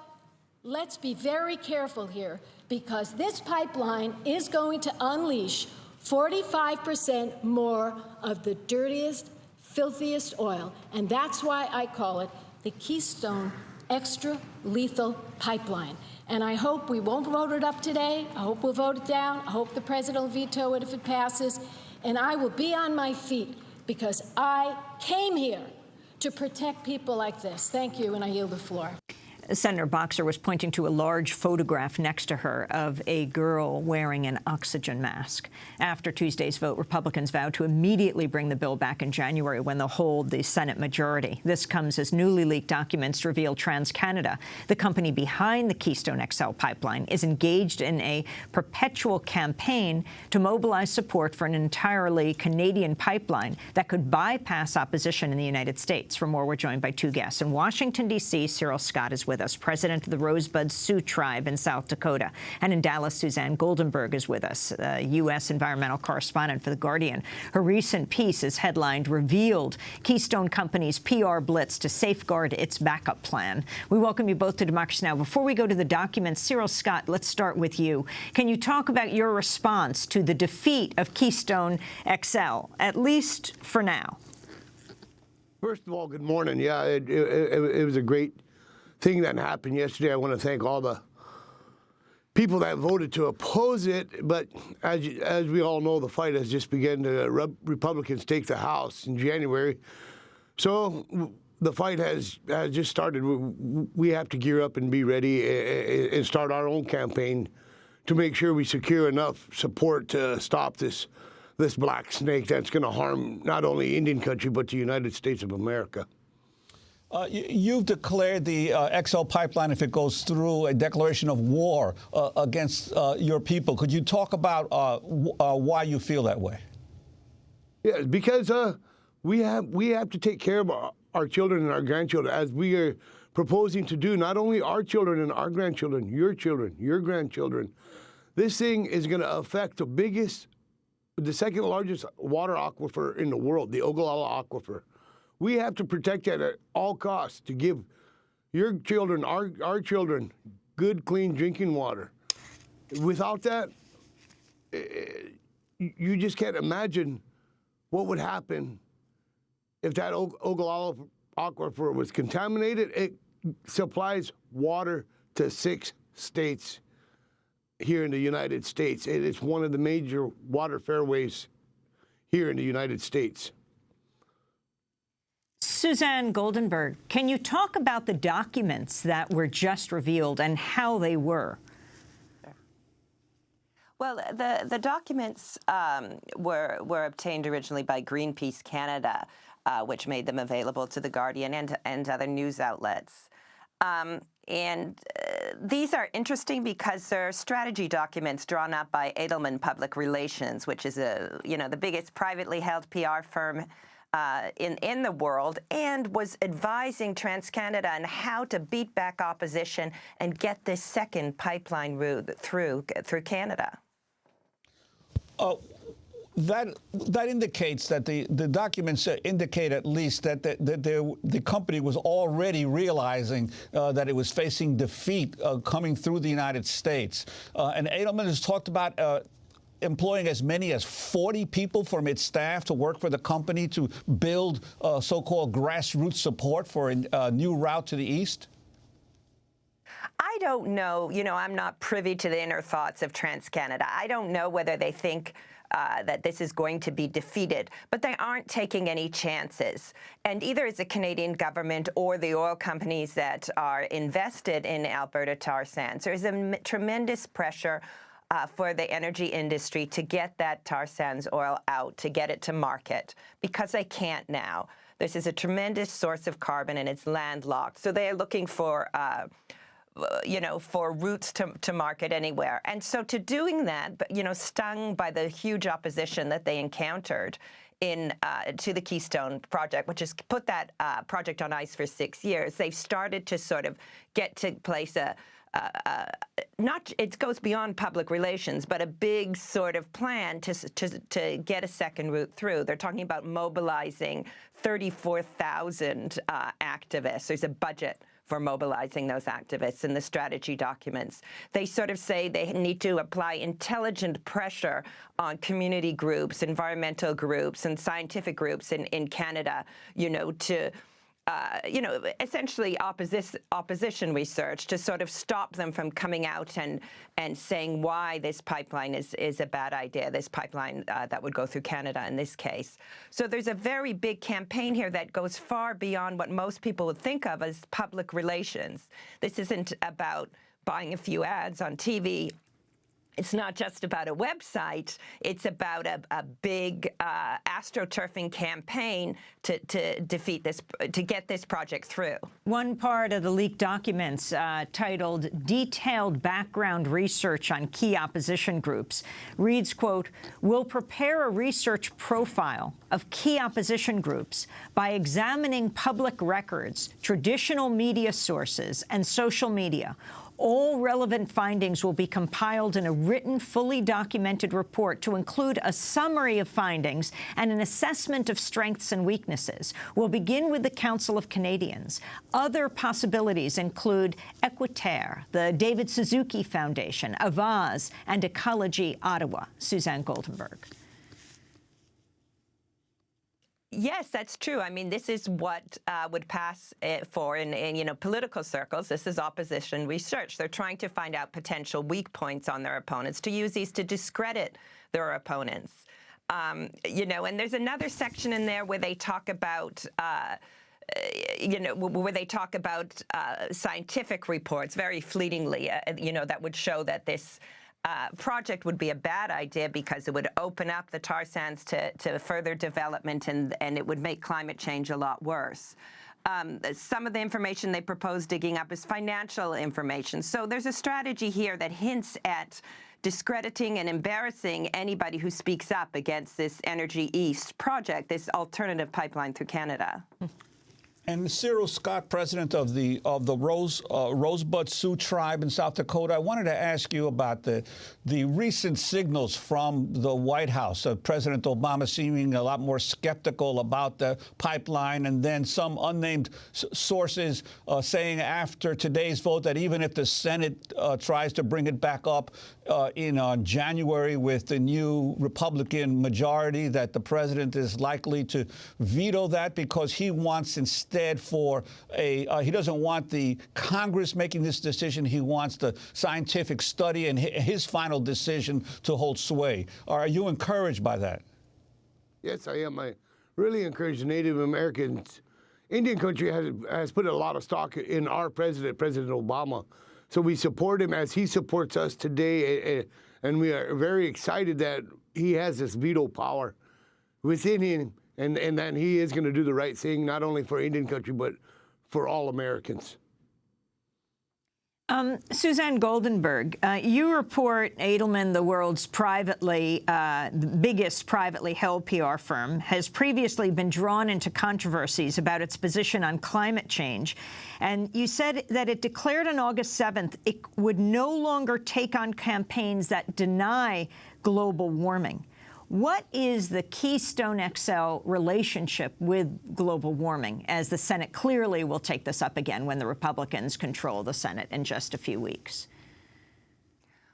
let's be very careful here because this pipeline is going to unleash 45% more of the dirtiest, filthiest oil. And that's why I call it the Keystone Extra Lethal Pipeline. And I hope we won't vote it up today. I hope we'll vote it down. I hope the president will veto it if it passes. And I will be on my feet because I came here to protect people like this. Thank you, and I yield the floor. Senator Boxer was pointing to a large photograph next to her of a girl wearing an oxygen mask. After Tuesday's vote, Republicans vowed to immediately bring the bill back in January when they'll hold the Senate majority. This comes as newly leaked documents reveal TransCanada, the company behind the Keystone XL pipeline, is engaged in a perpetual campaign to mobilize support for an entirely Canadian pipeline that could bypass opposition in the United States. For more, we're joined by two guests. In Washington, D.C., Cyril Scott is with us, president of the Rosebud Sioux Tribe in South Dakota. And in Dallas, Suzanne Goldenberg is with us, U.S. environmental correspondent for The Guardian. Her recent piece is headlined, "Revealed Keystone Company's PR Blitz to Safeguard Its Backup Plan." We welcome you both to Democracy Now! Before we go to the documents, Cyril Scott, let's start with you. Can you talk about your response to the defeat of Keystone XL, at least for now? First of all, good morning. Yeah, it was a great thing that happened yesterday. I want to thank all the people that voted to oppose it. But as we all know, the fight has just begun. The Republicans take the House in January. So the fight has just started. We have to gear up and be ready and start our own campaign to make sure we secure enough support to stop this black snake that's going to harm not only Indian country, but the United States of America. You've declared the XL pipeline, if it goes through, a declaration of war against your people. Could you talk about why you feel that way? Yeah, because we have to take care of our children and our grandchildren, as we are proposing to do, not only our children and our grandchildren, your grandchildren. This thing is going to affect the second largest water aquifer in the world, the Ogallala Aquifer. We have to protect that at all costs to give your children, our children, good, clean drinking water. Without that, you just can't imagine what would happen if that Ogallala Aquifer was contaminated. It supplies water to 6 states here in the United States. It's one of the major water fairways here in the United States. Suzanne Goldenberg, can you talk about the documents that were just revealed and how they were? Well, the documents were obtained originally by Greenpeace Canada, which made them available to The Guardian and other news outlets. These are interesting because they're strategy documents drawn up by Edelman Public Relations, which is the biggest privately held PR firm in the world, and was advising TransCanada on how to beat back opposition and get this second pipeline route through Canada. That indicates that the documents indicate at least that the company was already realizing that it was facing defeat coming through the United States. And Edelman has talked about employing as many as 40 people from its staff to work for the company to build so-called grassroots support for a new route to the east? I don't know. I'm not privy to the inner thoughts of TransCanada. I don't know whether they think that this is going to be defeated, but they aren't taking any chances. And either it's the Canadian government or the oil companies that are invested in Alberta tar sands, there's a tremendous pressure for the energy industry to get that tar sands oil out, to get it to market, because they can't now. This is a tremendous source of carbon and it's landlocked. So they are looking for for routes to market anywhere. And so to doing that, stung by the huge opposition that they encountered to the Keystone project, which has put that project on ice for 6 years, they've started to sort of get to place it goes beyond public relations, but a big sort of plan to get a second route through. They're talking about mobilizing 34,000 activists. There's a budget for mobilizing those activists in the strategy documents. They sort of say they need to apply intelligent pressure on community groups, environmental groups, and scientific groups in Canada, to essentially opposition research to sort of stop them from coming out and saying why this pipeline is a bad idea, this pipeline that would go through Canada in this case. So there's a very big campaign here that goes far beyond what most people would think of as public relations. This isn't about buying a few ads on TV. It's not just about a website. It's about a big astroturfing campaign to defeat this, to get this project through. One part of the leaked documents titled "Detailed Background Research on Key Opposition Groups" reads, quote, "Will prepare a research profile of key opposition groups by examining public records, traditional media sources, and social media. All relevant findings will be compiled in a written, fully documented report to include a summary of findings and an assessment of strengths and weaknesses. We'll begin with the Council of Canadians. Other possibilities include Equiterre, the David Suzuki Foundation, Avaz, and Ecology Ottawa." Suzanne Goldenberg. Yes, that's true. I mean, this is what would pass for in political circles. This is opposition research. They're trying to find out potential weak points on their opponents, to use these to discredit their opponents. And there's another section in there where they talk about scientific reports very fleetingly, that would show that this project would be a bad idea because it would open up the tar sands to further development and it would make climate change a lot worse. Some of the information they propose digging up is financial information. So there's a strategy here that hints at discrediting and embarrassing anybody who speaks up against this Energy East project, this alternative pipeline through Canada. And Cyril Scott, president of the Rosebud Sioux tribe in South Dakota, I wanted to ask you about the recent signals from the White House, President Obama seeming a lot more skeptical about the pipeline, and then some unnamed sources saying after today's vote that even if the Senate tries to bring it back up in January with the new Republican majority, that the president is likely to veto that because he wants instead for he doesn't want the Congress making this decision. He wants the scientific study and his final decision to hold sway. Are you encouraged by that? Yes, I am. I really encourage Native Americans. Indian country has put a lot of stock in our president, President Obama. So we support him as he supports us today, and we are very excited that he has this veto power within him, and that he is going to do the right thing, not only for Indian country, but for all Americans. Suzanne Goldenberg, you report Edelman, the world's the biggest privately held PR firm, has previously been drawn into controversies about its position on climate change. And you said that it declared on August 7th it would no longer take on campaigns that deny global warming. What is the Keystone XL relationship with global warming, as the Senate clearly will take this up again when the Republicans control the Senate in just a few weeks?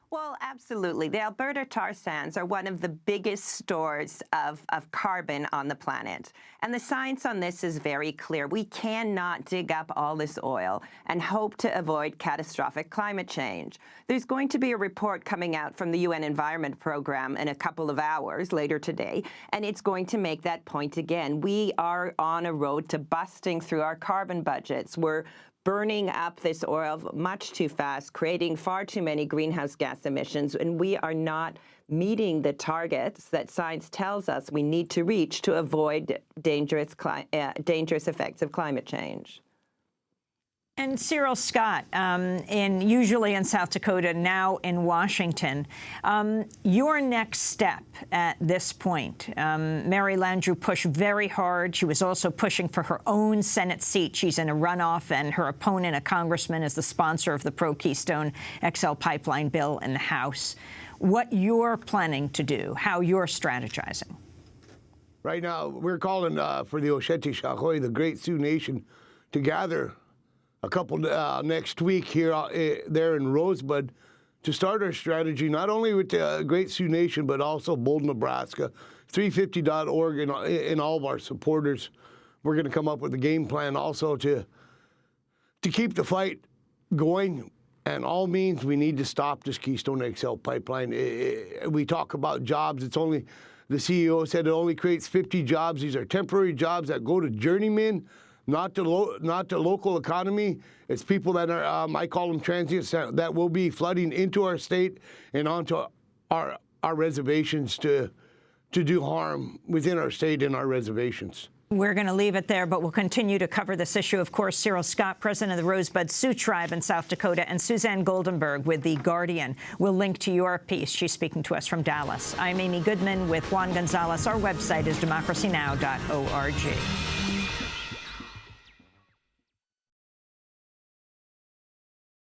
Well, absolutely. The Alberta tar sands are one of the biggest stores of carbon on the planet. And the science on this is very clear. We cannot dig up all this oil and hope to avoid catastrophic climate change. There's going to be a report coming out from the UN Environment Program in a couple of hours later today, and it's going to make that point again. We are on a road to busting through our carbon budgets. We're burning up this oil much too fast, creating far too many greenhouse gas emissions, and we are not meeting the targets that science tells us we need to reach to avoid dangerous effects of climate change. And Cyril Scott, usually in South Dakota, now in Washington, your next step at this point. Mary Landrieu pushed very hard. She was also pushing for her own Senate seat. She's in a runoff, and her opponent, a congressman, is the sponsor of the pro-Keystone XL pipeline bill in the House. What you're planning to do, how you're strategizing? Right now, we're calling for the Oceti-Sakowin, the Great Sioux Nation, to gather a couple next week here there in Rosebud to start our strategy, not only with the Great Sioux Nation, but also Bold, Nebraska, 350.org, and all of our supporters. we're going to come up with a game plan also to keep the fight going. And all means, we need to stop this Keystone XL pipeline. We talk about jobs. It's only, the CEO said it only creates 50 jobs. These are temporary jobs that go to journeymen, not to local economy. It's people that are, I call them transients, that will be flooding into our state and onto our reservations to do harm within our state and our reservations. We're going to leave it there, but we'll continue to cover this issue. Of course, Cyril Scott, president of the Rosebud Sioux Tribe in South Dakota, and Suzanne Goldenberg with The Guardian. We'll link to your piece. She's speaking to us from Dallas. I'm Amy Goodman with Juan Gonzalez. Our website is democracynow.org.